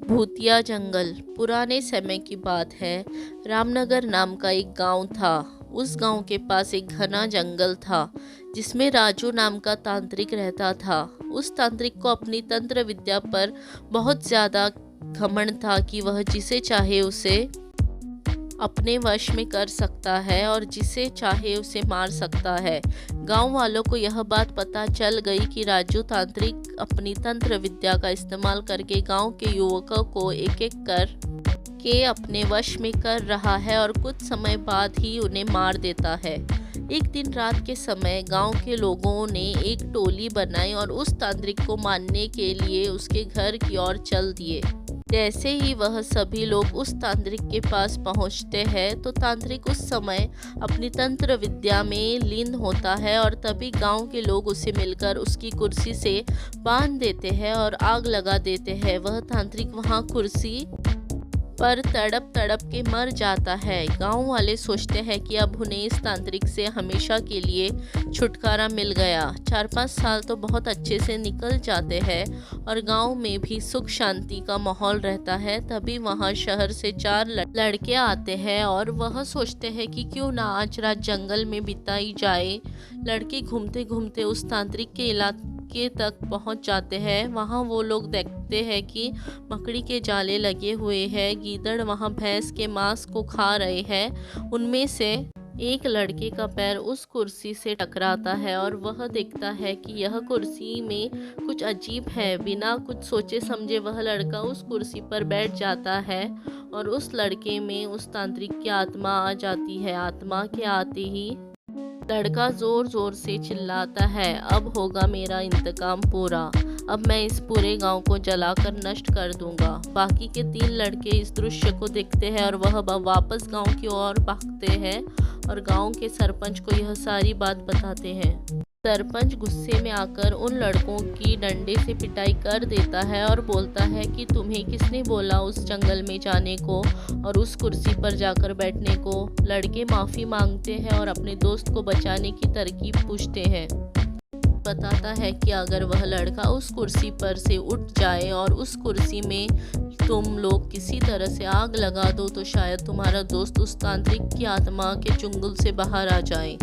भूतिया जंगल। पुराने समय की बात है। रामनगर नाम का एक गांव था। उस गांव के पास एक घना जंगल था जिसमें राजू नाम का तांत्रिक रहता था। उस तांत्रिक को अपनी तंत्र विद्या पर बहुत ज़्यादा घमंड था कि वह जिसे चाहे उसे अपने वश में कर सकता है और जिसे चाहे उसे मार सकता है। गांव वालों को यह बात पता चल गई कि राजू तांत्रिक अपनी तंत्र विद्या का इस्तेमाल करके गांव के युवकों को एक एक कर के अपने वश में कर रहा है और कुछ समय बाद ही उन्हें मार देता है। एक दिन रात के समय गांव के लोगों ने एक टोली बनाई और उस तांत्रिक को मारने के लिए उसके घर की ओर चल दिए। जैसे ही वह सभी लोग उस तांत्रिक के पास पहुंचते हैं तो तांत्रिक उस समय अपनी तंत्र विद्या में लीन होता है और तभी गांव के लोग उसे मिलकर उसकी कुर्सी से बांध देते हैं और आग लगा देते हैं। वह तांत्रिक वहां कुर्सी पर तड़प तड़प के मर जाता है। गांव वाले सोचते हैं कि अब उन्हें इस तांत्रिक से हमेशा के लिए छुटकारा मिल गया। 4-5 साल तो बहुत अच्छे से निकल जाते हैं और गांव में भी सुख शांति का माहौल रहता है। तभी वहां शहर से 4 लड़के आते हैं और वह सोचते हैं कि क्यों ना आज रात जंगल में बिताई जाए। लड़के घूमते घूमते उस तांत्रिक के इलाके तक पहुंच जाते हैं। वहां वो लोग देखते हैं कि मकड़ी के जाले लगे हुए हैं। गीदड़ वहां भैंस के मांस को खा रहे हैं। उनमें से एक लड़के का पैर उस कुर्सी से टकराता है और वह देखता है कि यह कुर्सी में कुछ अजीब है। बिना कुछ सोचे समझे वह लड़का उस कुर्सी पर बैठ जाता है और उस लड़के में उस तांत्रिक की आत्मा आ जाती है। आत्मा के आते ही लड़का जोर जोर से चिल्लाता है, अब होगा मेरा इंतकाम पूरा। अब मैं इस पूरे गांव को जलाकर नष्ट कर दूंगा। बाकी के 3 लड़के इस दृश्य को देखते हैं और वह वापस गांव की ओर भागते हैं और गांव के सरपंच को यह सारी बात बताते हैं। सरपंच गुस्से में आकर उन लड़कों की डंडे से पिटाई कर देता है और बोलता है कि तुम्हें किसने बोला उस जंगल में जाने को और उस कुर्सी पर जाकर बैठने को। लड़के माफ़ी मांगते हैं और अपने दोस्त को बचाने की तरकीब पूछते हैं। बताता है कि अगर वह लड़का उस कुर्सी पर से उठ जाए और उस कुर्सी में तुम लोग किसी तरह से आग लगा दो तो शायद तुम्हारा दोस्त उस तांत्रिक की आत्मा के चुंगल से बाहर आ जाए।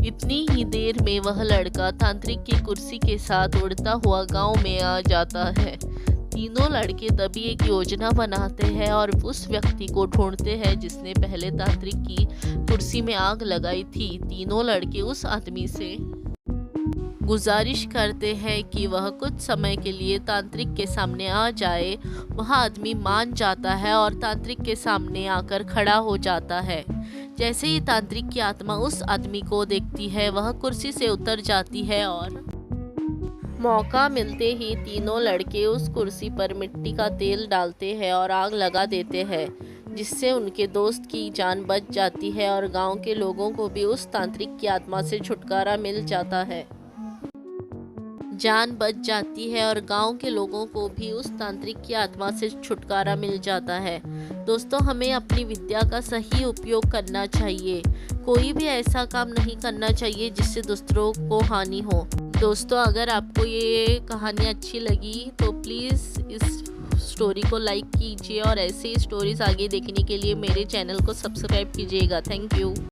इतनी ही देर में वह लड़का तांत्रिक की कुर्सी के साथ उड़ता हुआ गांव में आ जाता है। तीनों लड़के तभी एक योजना बनाते हैं और उस व्यक्ति को ढूंढते हैं जिसने पहले तांत्रिक की कुर्सी में आग लगाई थी। तीनों लड़के उस आदमी से गुजारिश करते हैं कि वह कुछ समय के लिए तांत्रिक के सामने आ जाए। वह आदमी मान जाता है और तांत्रिक के सामने आकर खड़ा हो जाता है। जैसे ही तांत्रिक की आत्मा उस आदमी को देखती है वह कुर्सी से उतर जाती है और मौका मिलते ही तीनों लड़के उस कुर्सी पर मिट्टी का तेल डालते हैं और आग लगा देते हैं, जिससे उनके दोस्त की जान बच जाती है और गांव के लोगों को भी उस तांत्रिक की आत्मा से छुटकारा मिल जाता है। जान बच जाती है और गांव के लोगों को भी उस तांत्रिक की आत्मा से छुटकारा मिल जाता है। दोस्तों, हमें अपनी विद्या का सही उपयोग करना चाहिए। कोई भी ऐसा काम नहीं करना चाहिए जिससे दूसरों को हानि हो। दोस्तों, अगर आपको ये कहानी अच्छी लगी तो प्लीज़ इस स्टोरी को लाइक कीजिए और ऐसे ही स्टोरीज आगे देखने के लिए मेरे चैनल को सब्सक्राइब कीजिएगा। Thank you.